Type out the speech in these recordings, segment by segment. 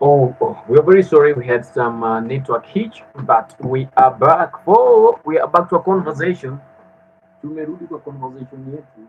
Oh, we're very sorry. We had some network hitch, but we are back. Oh, we are back to a conversation. Tumerudi kwa conversation yetu.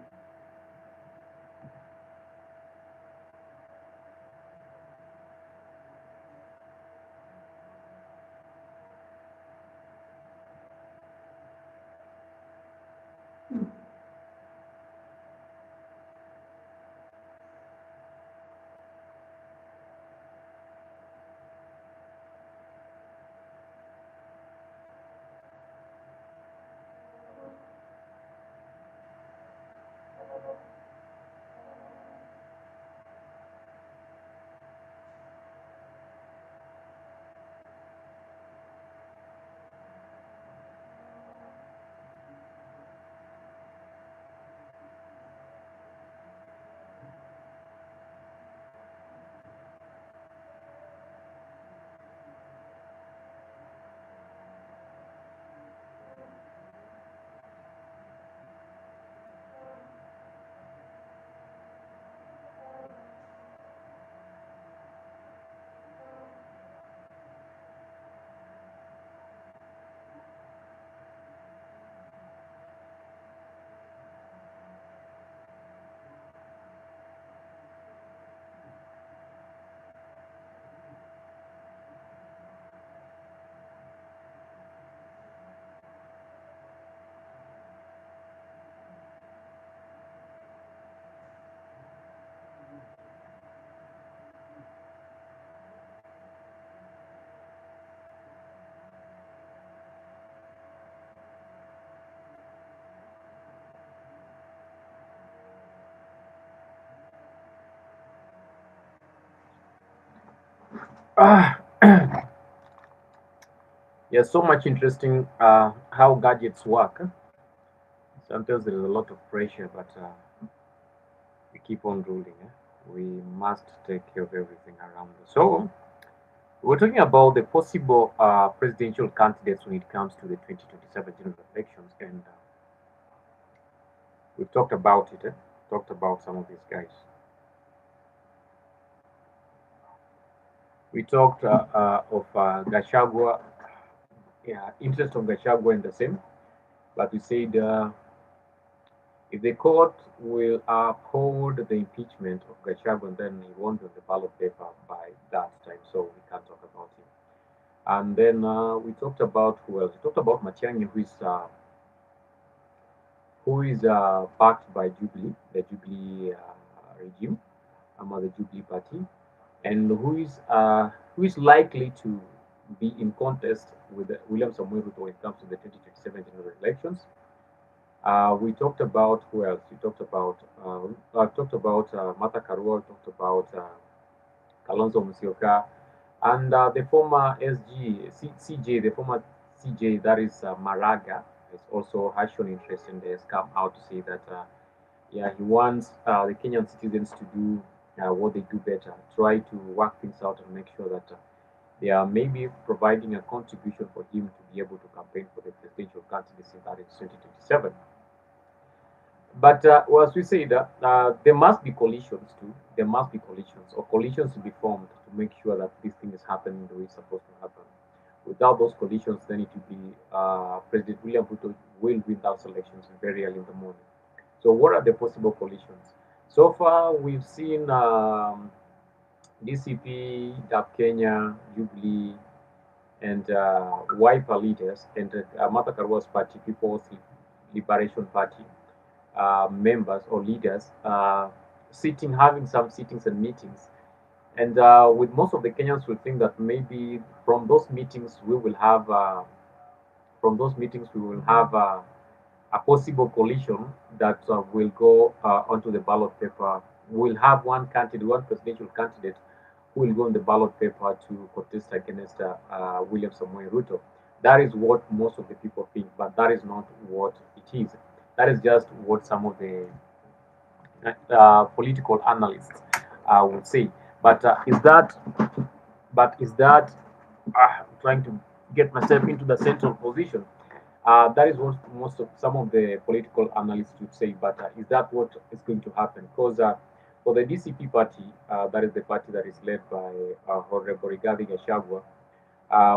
Ah, yeah, so much interesting how gadgets work. Sometimes there is a lot of pressure, but we keep on ruling. We must take care of everything around us. So, we're talking about the possible presidential candidates when it comes to the 2027 general elections, and we've talked about it. Talked about some of these guys. We talked of Gachagua, yeah, interest of Gachagua in the same, but we said if the court will uphold the impeachment of Gachagua, then he won't be on the ballot paper by that time, so we can't talk about him. And then we talked about who else? We talked about Matiang'i, who is backed by Jubilee, the Jubilee regime, the Jubilee party, and who is likely to be in contest with William Samoei Ruto when it comes to the 2027 general elections. We talked about who else? We talked about Martha Karua. We talked about Kalonzo Musyoka, and the former CJ, the former CJ, that is Maraga, is also has shown interest and has come out to say that yeah, he wants the Kenyan citizens to do what they do better, try to work things out and make sure that they are maybe providing a contribution for him to be able to campaign for the presidential candidacy that is 2027. But as we said, there must be coalitions too. There must be coalitions or coalitions to be formed to make sure that this thing is happening the way it's supposed to happen. Without those coalitions, then it will be President William Ruto will win those elections very early in the morning. So, what are the possible coalitions? So far, we've seen DCP, DAP Kenya, Jubilee, and Wiper leaders, and Martha Karua's party, People's Liberation Party, members or leaders having some sittings and meetings. And with most of the Kenyans will think that maybe from those meetings we will have a possible coalition that will go onto the ballot paper. We'll have one presidential candidate who will go on the ballot paper to contest against William Samoei Ruto. That is what most of the people think, but that is not what it is. That is just what some of the political analysts would say. But is that I'm trying to get myself into the central position? That is what some of the political analysts would say. But is that what is going to happen? Because For the DCP party, that is the party that is led by Honorable Rigathi Gachagua.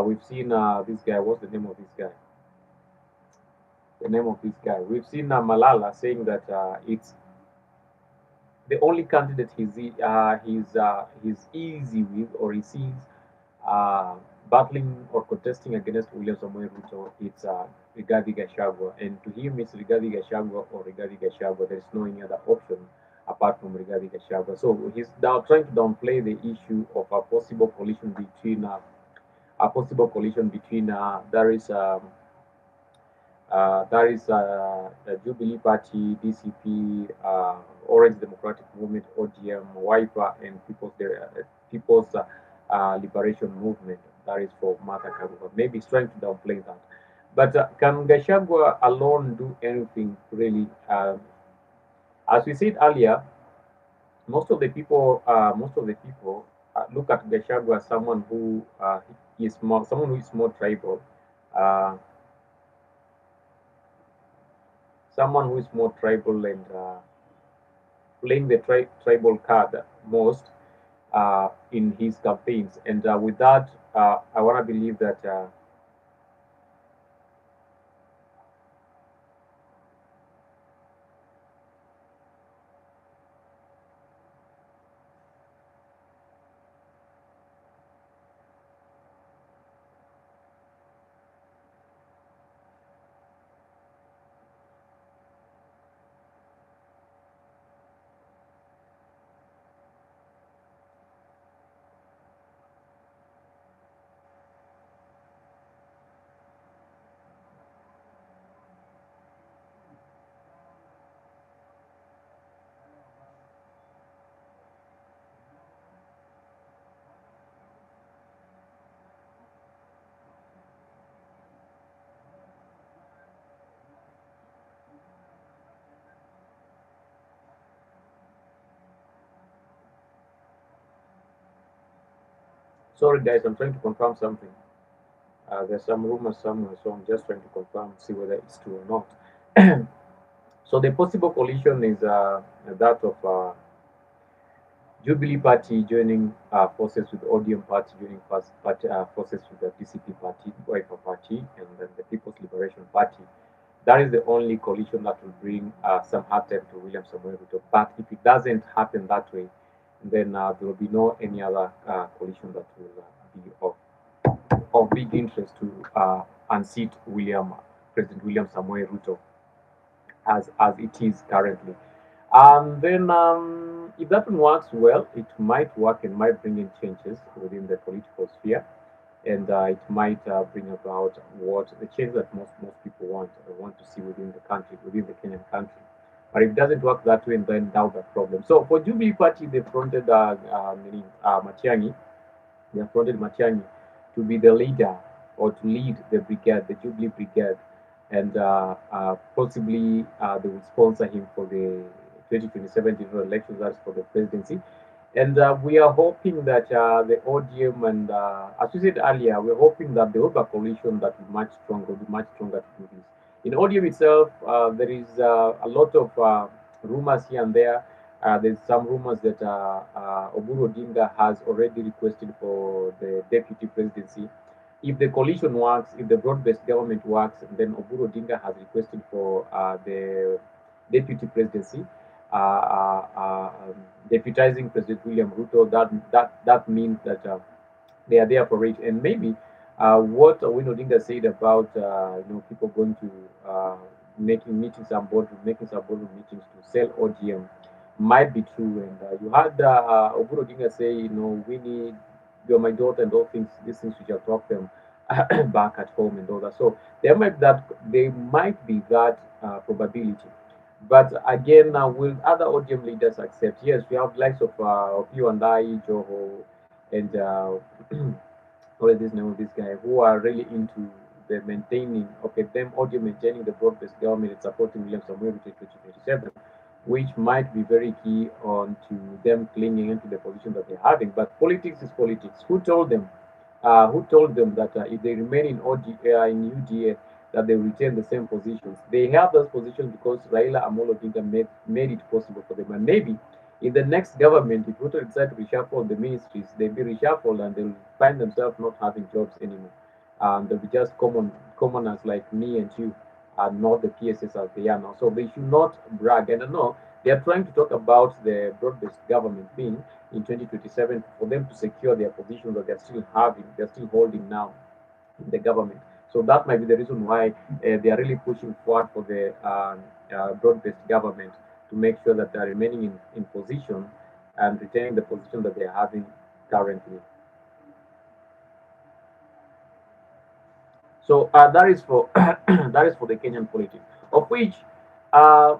We've seen this guy. What's the name of this guy? The name of this guy. We've seen Malala saying that it's the only candidate he's easy with, or he sees uh, battling or contesting against William Samoei Ruto. It's Rigathi Gachagua, and to him it's Rigathi Gachagua or Rigathi Gachagua. There is no any other option apart from Rigathi Gachagua. So he's now trying to downplay the issue of a possible collision between there is the Jubilee Party, DCP, Orange Democratic Movement, OGM, WIPA, and People's Liberation Movement. That is for Martha Karua. Maybe he's trying to downplay that. But can Gachagua alone do anything really? As we said earlier, most of the people look at Gachagua as someone who is more tribal, uh, someone who is more tribal and playing the tribal card most in his campaigns. And with that, I want to believe that sorry guys, I'm trying to confirm something. There's some rumors somewhere, so I'm just trying to confirm, see whether it's true or not. So the possible collision is that of Jubilee Party joining forces with ODM Party joining forces with the DCP Party, Wiper Party, and then the People's Liberation Party. That is the only coalition that will bring some hardship to William Samoei Ruto. But if it doesn't happen that way, then there will be no any other coalition that will be of big interest to unseat President William Samoei Ruto as it is currently. And then, if that one works well, it might work and might bring in changes within the political sphere, and it might bring about what the change that most people want to see within the country, within the Kenyan country. But if it doesn't work that way, then now the problem. So for Jubilee Party, they fronted Matiang'i, they appointed Matiang'i to be the leader or to lead the brigade, the Jubilee Brigade, and possibly they will sponsor him for the 2027 general elections, that's for the presidency. And we are hoping that the ODM and, as we said earlier, we're hoping that the Oba coalition that will be much stronger to do this. In ODM itself, there is a lot of rumors here and there. There's some rumors that Oburu Odinga has already requested for the deputy presidency. If the coalition works, if the broad-based government works, then Oburu Odinga has requested for the deputy presidency, deputizing President William Ruto. That means that they are there for it. And maybe what Win Odinga said about people going to making some boardroom meetings to sell OGM might be true. And you had Oburu Odinga say, we need you're my daughter and all things. These things we shall talk them back at home and all that. So there might be that probability. But again, will other ODM leaders accept? Yes, we have likes of you and I, Joho, and what is this name of this guy, who are really into the maintaining, okay, them audio maintaining the broad-based government and supporting William Samuel in 2027, which might be very key on to them clinging into the position that they're having. But politics is politics. Who told them that if they remain in UDA, that they retain the same positions? They have those positions because Raila Amolo Odinga made it possible for them. And maybe In the next government, if Ruto decide to reshuffle the ministries, they'll be reshuffled and they'll find themselves not having jobs anymore. They'll be just commoners like me and you, and not the PSS as they are now. So they should not brag. And I know they are trying to talk about the broad-based government thing in 2027 for them to secure their position that they're still having, they're still holding now in the government. So that might be the reason why they are really pushing forward for the broad-based government to make sure that they are remaining in position and retaining the position that they are having currently. So that is for that is for the Kenyan politics, of which uh,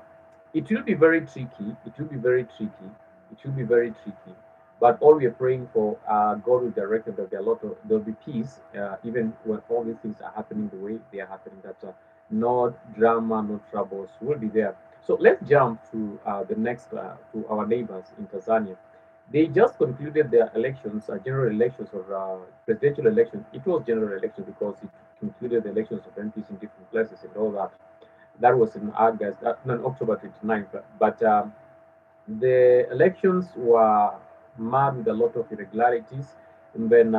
it will be very tricky. It will be very tricky. It will be very tricky. But all we are praying for, God will direct that there'll be peace, even when all these things are happening the way they are happening. That no drama, no troubles will be there. So let's jump to the next to our neighbors in Tanzania. They just concluded their elections, general elections or presidential elections. It was general election because it concluded the elections of MPs in different places and all that. That was in August, no, October 29th. But the elections were marred with a lot of irregularities. And then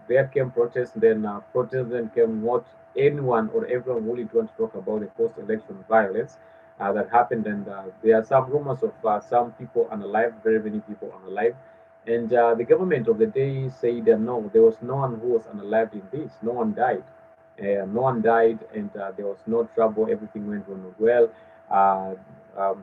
there came protests. Then protests then came what anyone or everyone really want to talk about the post-election violence that happened. And there are some rumors of some people unalive, very many people unalive. And the government of the day said no, there was no one who was unalived in this. No one died. No one died, and there was no trouble. Everything went on well. Uh, um,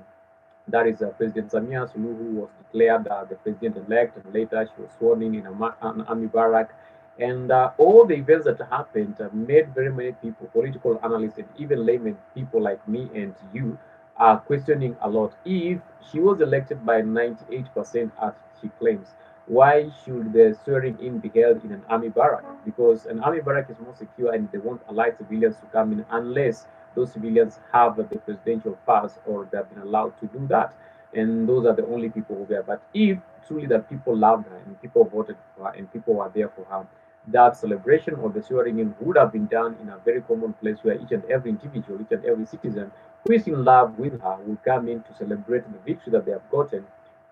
that is President Samia Suluhu was declared the president-elect, and later she was sworn in an army barrack. And all the events that happened made very many people, political analysts, and even laymen, people like me and you, are questioning a lot. If she was elected by 98%, as she claims, why should the swearing in be held in an army barrack? Because an army barrack is more secure and they won't allow civilians to come in unless those civilians have the presidential pass or they've been allowed to do that. And those are the only people who are there. But if truly that people loved her and people voted for her and people were there for her, that celebration or the swearing in would have been done in a very common place where each and every individual, each and every citizen who is in love with her will come in to celebrate the victory that they have gotten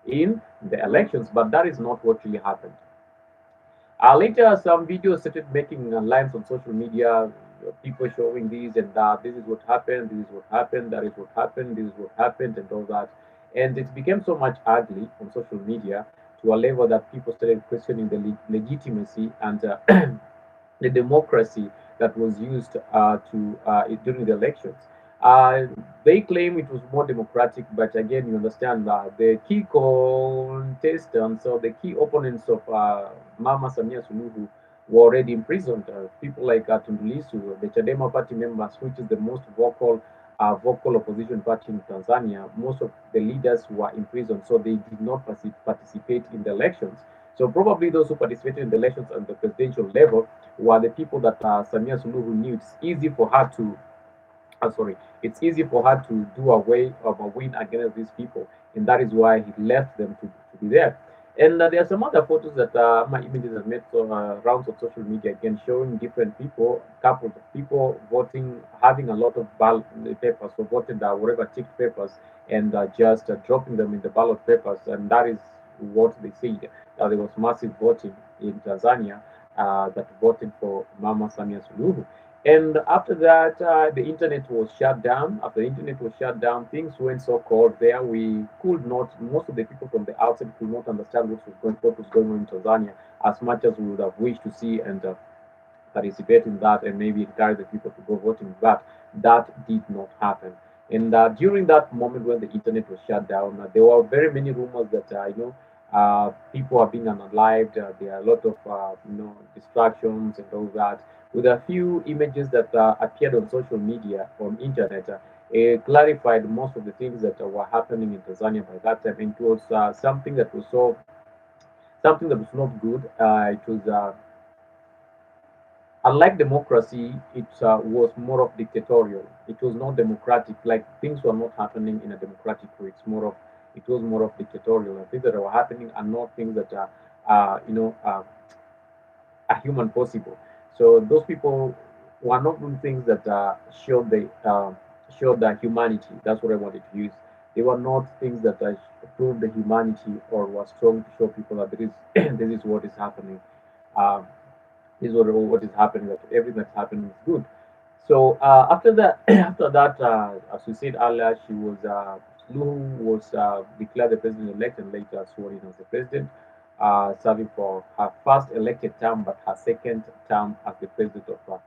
in the elections. But that is not what really happened. Later, some videos started making lines on social media, people showing this and that. This is what happened. This is what happened. That is what happened. This is what happened, and all that. And it became so much ugly on social media to a level that people started questioning the legitimacy and the democracy that was used during the elections. Uh, they claim it was more democratic, but again, you understand that the key contestants or the key opponents of Mama Samia Suluhu were already imprisoned. People like Tundulisu, the Chadema party members, which is the most vocal opposition party in Tanzania, most of the leaders were imprisoned, so they did not participate in the elections. So probably those who participated in the elections at the presidential level were the people that Samia Suluhu knew it's easy for her to sorry, it's easy for her to do away of a win against these people, and that is why he left them to be there. And there are some other photos that my images have made rounds of social media again, showing different people, couples of people voting, having a lot of ballot papers, so voted whatever ticked papers, and just dropping them in the ballot papers, and that is what they said. There was massive voting in Tanzania that voted for Mama Samia Suluhu. And after that, the internet was shut down. After the internet was shut down, things went so cold there. We could not, most of the people from the outside could not understand what was going on in Tanzania as much as we would have wished to see and participate in that and maybe encourage the people to go voting. But that did not happen. And during that moment when the internet was shut down, there were very many rumors that people are being unalived. There are a lot of distractions and all that. With a few images that appeared on social media on internet, it clarified most of the things that were happening in Tanzania by that time. And it was something that was not good. It was unlike democracy, it was more of dictatorial. It was not democratic. Like things were not happening in a democratic way. It was more of dictatorial. And things that were happening are not things that are human possible. So those people were not doing things that showed the humanity. That's what I wanted to use. They were not things that prove the humanity or were strong to show people that there is this is what is happening. Um, this is what is happening. That everything that's happening is good. So after that, after that, as we said earlier, Suluhu was declared the president-elect and later sworn in as the president, serving for her first elected term, but her second term as the president of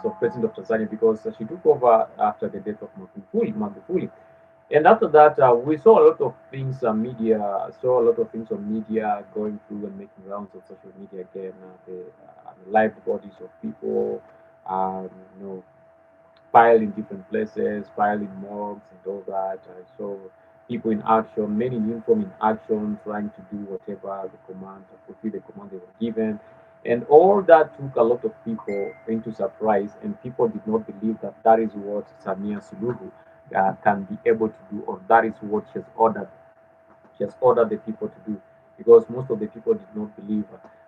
the president of Tanzania, because she took over after the death of Magufuli. And after that, we saw a lot of things saw a lot of things on media going through and making rounds on social media again. The live bodies of people, um, you know, piled in different places, piled in morgues and all that. So people in action, many in uniform in action, trying to do whatever the command, fulfill the command they were given. And all that took a lot of people into surprise, and people did not believe that that is what Samia Suluhu can be able to do, or that is what she has ordered the people to do, because most of the people did not believe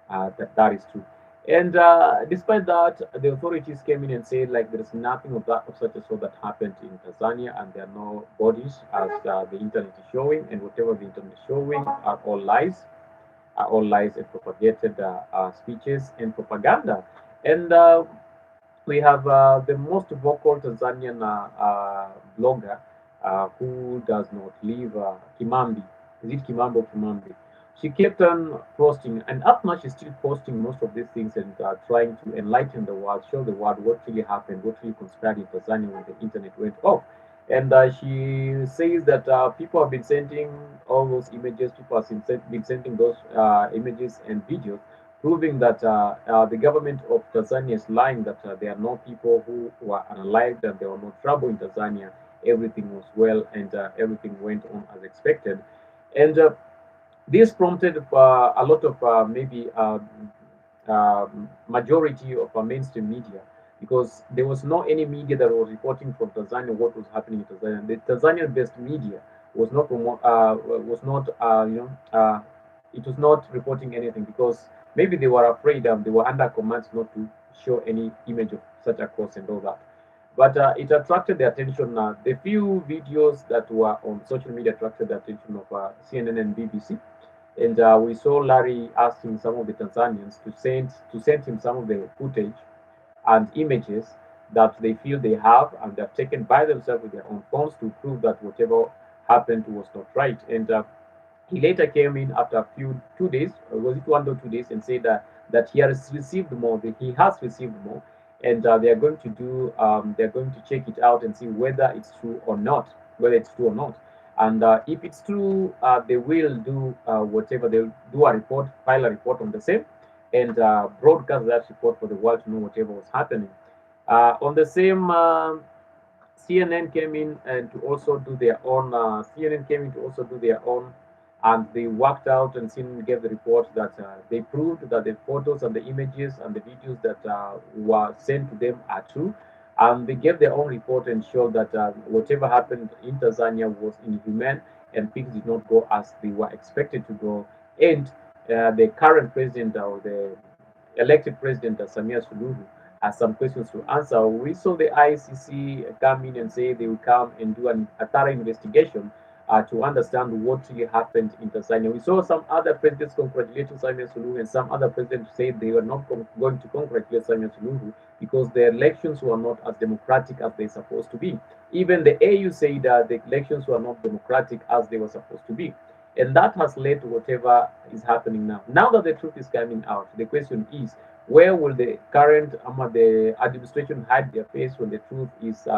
that that is true. And despite that, the authorities came in and said like there is nothing of such a sort that happened in Tanzania, and there are no bodies as the internet is showing, and whatever the internet is showing are all lies and propagated speeches and propaganda. And we have the most vocal Tanzanian blogger who does not live, Kimambi. Is it Kimambi or Kimambi? She kept on posting, and up now she's still posting most of these things and trying to enlighten the world, show the world what really happened, what really conspired in Tanzania when the internet went off. And she says that people have been sending all those images, people have been sending those images and videos proving that the government of Tanzania is lying, that there are no people who were unalived, that there were no trouble in Tanzania. Everything was well, and everything went on as expected. And this prompted a lot of maybe majority of mainstream media, because there was no any media that was reporting from Tanzania what was happening in Tanzania. The Tanzanian-based media was not it was not reporting anything, because maybe they were afraid, they were under commands not to show any image of such a course and all that. But it attracted the attention. The few videos that were on social media attracted the attention of CNN and BBC, and we saw Larry asking some of the Tanzanians to send him some of the footage and images that they feel they have, and they're taken by themselves with their own phones to prove that whatever happened was not right. And he later came in after a few 2 days, or was it 1 or 2 days, and said that he has received more, that he has received more, and they are going to they're going to check it out and see whether it's true or not, whether it's true or not. And if it's true, they will do whatever, they'll do a report, file a report on the same, and broadcast that report for the world to know whatever was happening. On the same CNN came in and to also do their own. CNN came in to also do their own, and they worked out, and CNN gave the report that they proved that the photos and the images and the videos that were sent to them are true, and they gave their own report and showed that whatever happened in Tanzania was inhumane, and things did not go as they were expected to go, and the current president, or the elected president, Samia Suluhu, has some questions to answer. We saw the ICC come in and say they will come and do a thorough investigation to understand what really happened in Tanzania. We saw some other presidents congratulating Samia Suluhu, and some other presidents said they were not going to congratulate Samia Suluhu because the elections were not as democratic as they're supposed to be. Even the AU said that the elections were not democratic as they were supposed to be. And that has led to whatever is happening now. Now that the truth is coming out, the question is, where will the current the administration hide their face when the truth is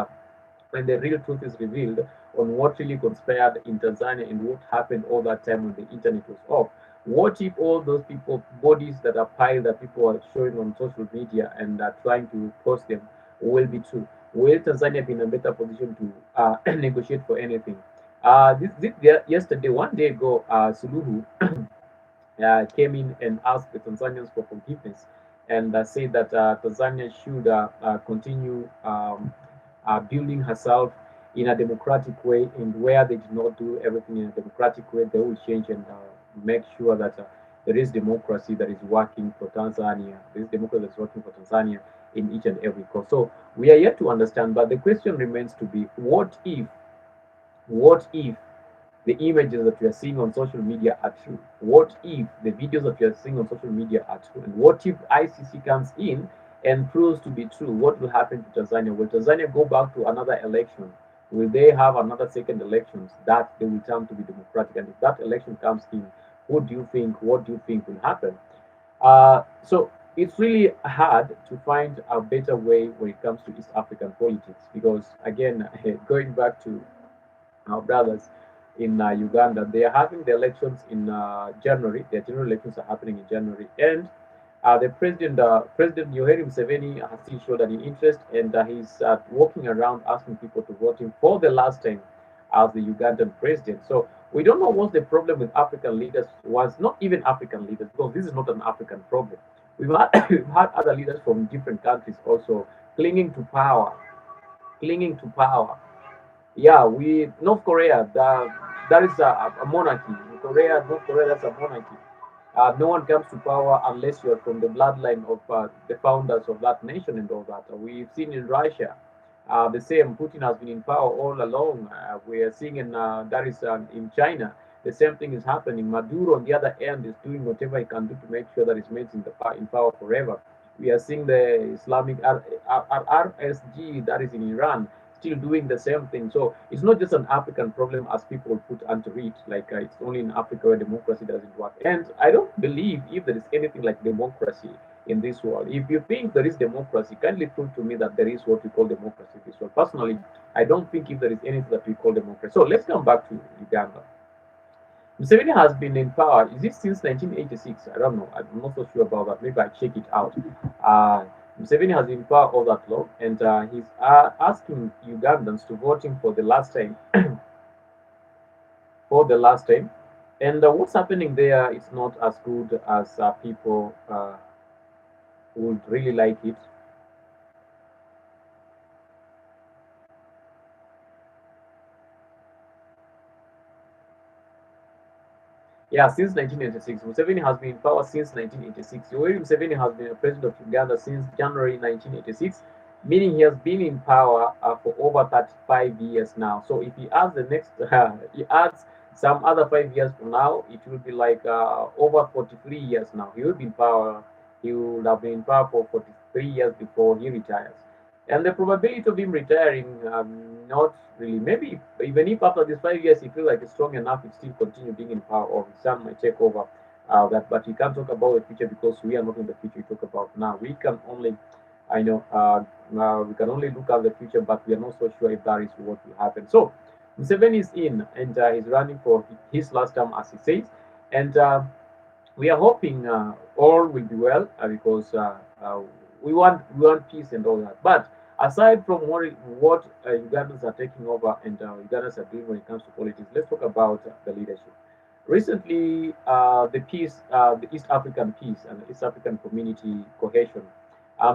when the real truth is revealed on what really conspired in Tanzania and what happened all that time when the internet was off? What if all those people, bodies that are piled, that people are showing on social media and are trying to post them, will be true? Will Tanzania be in a better position to negotiate for anything? Yesterday, 1 day ago, Suluhu came in and asked the Tanzanians for forgiveness, and said that Tanzania should continue building herself in a democratic way, and where they did not do everything in a democratic way, they will change and make sure that there is democracy that is working for Tanzania. There is democracy that's working for Tanzania, in each and every course. So we are yet to understand, but the question remains to be: what if the images that we are seeing on social media are true? What if the videos that we are seeing on social media are true? And what if ICC comes in and proves to be true? What will happen to Tanzania? Will Tanzania go back to another election? Will they have another second elections that they will turn to be democratic? And if that election comes in, what do you think will happen? So it's really hard to find a better way when it comes to East African politics because, again, going back to our brothers in Uganda. They are having the elections in January. Their general elections are happening in January, and President Yoweri Museveni has still showed any interest, and he's walking around asking people to vote him for the last time as the Ugandan president. So we don't know what the problem with African leaders was. Not even African leaders, because this is not an African problem. We've had we've had other leaders from different countries also clinging to power, clinging to power. Yeah, we North Korea, that is a monarchy. In Korea, North Korea, that's a monarchy. No one comes to power unless you're from the bloodline of the founders of that nation and all that. We've seen in Russia, the same. Putin has been in power all along. We are seeing that is in China. The same thing is happening. Maduro, on the other end, is doing whatever he can do to make sure that he's made in power forever. We are seeing the Islamic RSG that is in Iran still doing the same thing. So it's not just an African problem as people put onto it, like it's only in Africa where democracy doesn't work. And I don't believe if there is anything like democracy in this world. If you think there is democracy, kindly prove to me that there is what we call democracy in this world. Personally, I don't think if there is anything that we call democracy. So let's come back to Uganda. Museveni has been in power. Is it since 1986? I don't know. I'm not so sure about that. Maybe I check it out. Uh, Museveni has been in power all that long, and he's asking Ugandans to vote him for the last time. For the last time, and what's happening there is not as good as people would really like it. Yeah, since 1986. Museveni has been in power since 1986. Yoweri Museveni has been a president of Uganda since January 1986, meaning he has been in power for over 35 years now. So if he adds the next, he adds some other 5 years from now, it will be like over 43 years now. He will be in power. He will have been in power for 43 years before he retires. And the probability of him retiring, not really. Maybe even if after these 5 years he feels like he's strong enough, he still continue being in power, or his son might take over. That, but we can't talk about the future because we are not in the future. We talk about now. We can only, I know, we can only look at the future, but we are not so sure if that is what will happen. So Museveni is in, and he's running for his last term, as he says, and we are hoping all will be well because we want peace and all that. But aside from what Ugandans are taking over and Ugandans are doing when it comes to politics, let's talk about the leadership. Recently, the East African peace and the East African community cohesion.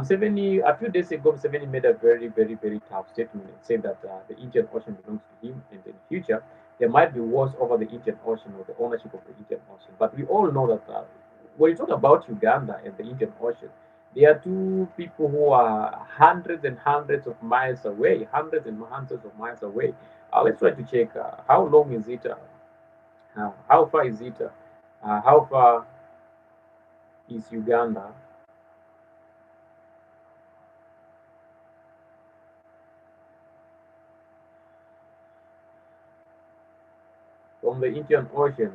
70 a few days ago, 70 made a very, very, very tough statement and said that the Indian Ocean belongs to him, and in the future there might be wars over the Indian Ocean or the ownership of the Indian Ocean. But we all know that when you talk about Uganda and the Indian Ocean, there are two people who are hundreds and hundreds of miles away, hundreds and hundreds of miles away. Let's try to check how long is it, how far is it, how far is Uganda from the Indian Ocean.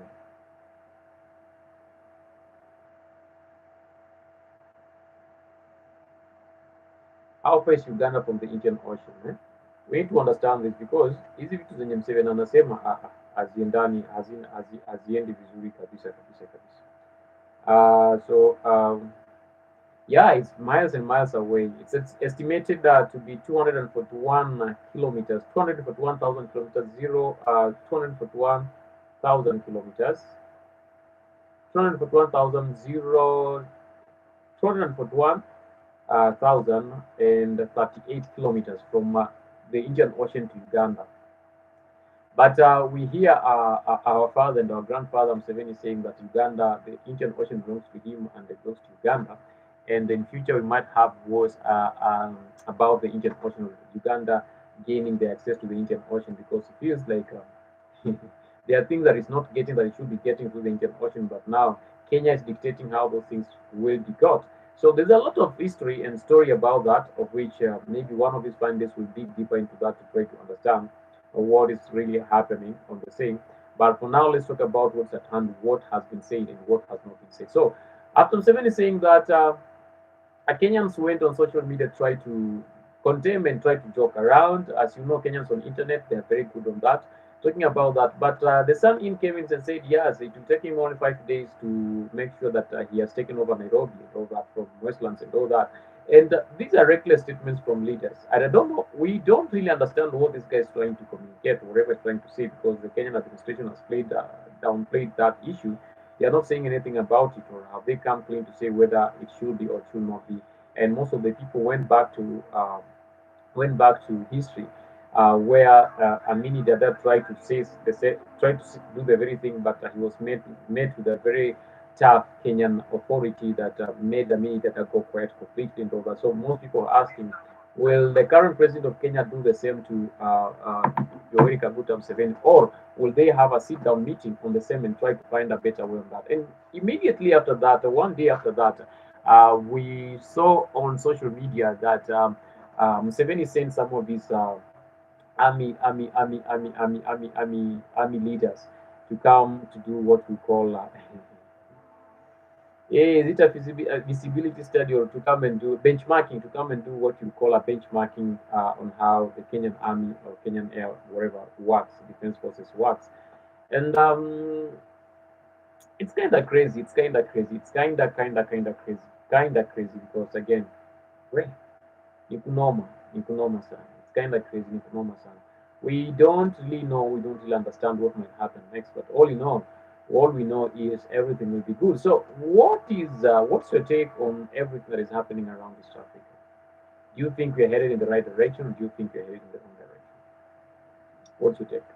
How far is Uganda from the Indian Ocean? Eh? We need to understand this because hizi vitu zenye Mseveni anasema haziendani, haziendi vizuri kabisa kabisa kabisa. Yeah, it's miles and miles away. It's estimated to be 241 kilometers, 241,000 kilometers, 241,000 kilometers, 241,000, 241 1,038 kilometers from the Indian Ocean to Uganda. But we hear our father and our grandfather Museveni saying that Uganda, the Indian Ocean belongs to him and it belongs to Uganda. and in future we might have wars about the Indian Ocean, Uganda gaining the access to the Indian Ocean, because it feels like there are things that it's not getting that it should be getting through the Indian Ocean, but now Kenya is dictating how those things will be got. So there's a lot of history and story about that, of which maybe one of these fine days will dig deeper into that to try to understand what is really happening on the same. But for now, let's talk about what's at hand, what has been said and what has not been said. So after Seven is saying that Kenyans went on social media, try to condemn and try to joke around. As you know, Kenyans on internet, they're very good on that, talking about that. But the Sun in came in and said, yes, it will take him only 5 days to make sure that he has taken over Nairobi and all that from Westlands and all that. And these are reckless statements from leaders. And I don't know, we don't really understand what this guy is trying to communicate, whatever he's trying to say, because the Kenyan administration has downplayed that issue. They are not saying anything about it, or have they come clean to say whether it should be or should not be. And most of the people went back to history, where Amini Dada tried to tried to do the very thing, but he was met with a very tough Kenyan authority that made Amini Dada go quiet completely and all that. So most people are asking, will the current president of Kenya do the same to Yoweri Kaguta Museveni, or will they have a sit-down meeting on the same and try to find a better way on that? And immediately after that, one day after that, we saw on social media that Museveni sent some of these army leaders to come to do what we call is it a visibility study, or to come and do benchmarking, to come and do what you call a benchmarking on how the Kenyan Army or Kenyan Air, whatever, works, Defense Forces works. And it's kind of crazy. It's kind of crazy. It's kind of crazy. Kind of crazy because, again, well, Economo, Economo san. It's kind of crazy, Economo san. We don't really know, we don't really understand what might happen next, but all we know is everything will be good. So, what's your take on everything that is happening around East Africa? Do you think we're headed in the right direction, or do you think we're headed in the wrong direction? What's your take?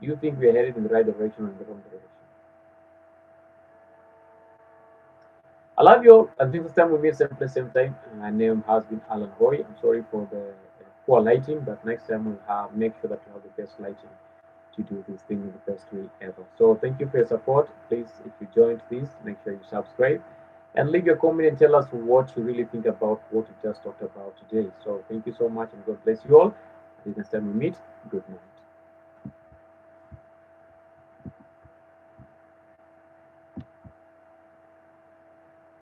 Do you think we're headed in the right direction or in the wrong direction? I love you all. Until this time we meet same place, same time. My name has been Alan Boy. I'm sorry for the poor lighting, but next time we'll make sure that we have the best lighting to do this thing in the best way ever. So thank you for your support. Please, if you joined this, make sure you subscribe and leave your comment and tell us what you really think about what we just talked about today. So thank you so much and God bless you all. Until next time we meet, good night.